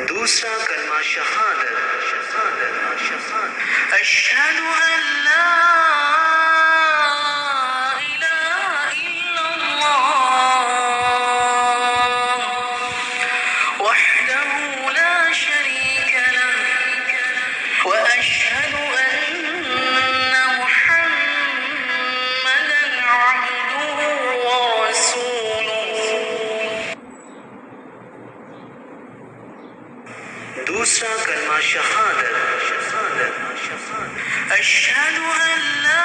दूसरा कलमा शहादत, शहादत, शहादत। अशहदु अन ला इलाहा इल्लल्लाह वहदहु ला शरीक लह व अशहदु अन्ना मुहम्मदन अब्दुहु व रसूलुहु। दूसरा कलमा शहादत, शहादत, शहादत। अशहदु अन ला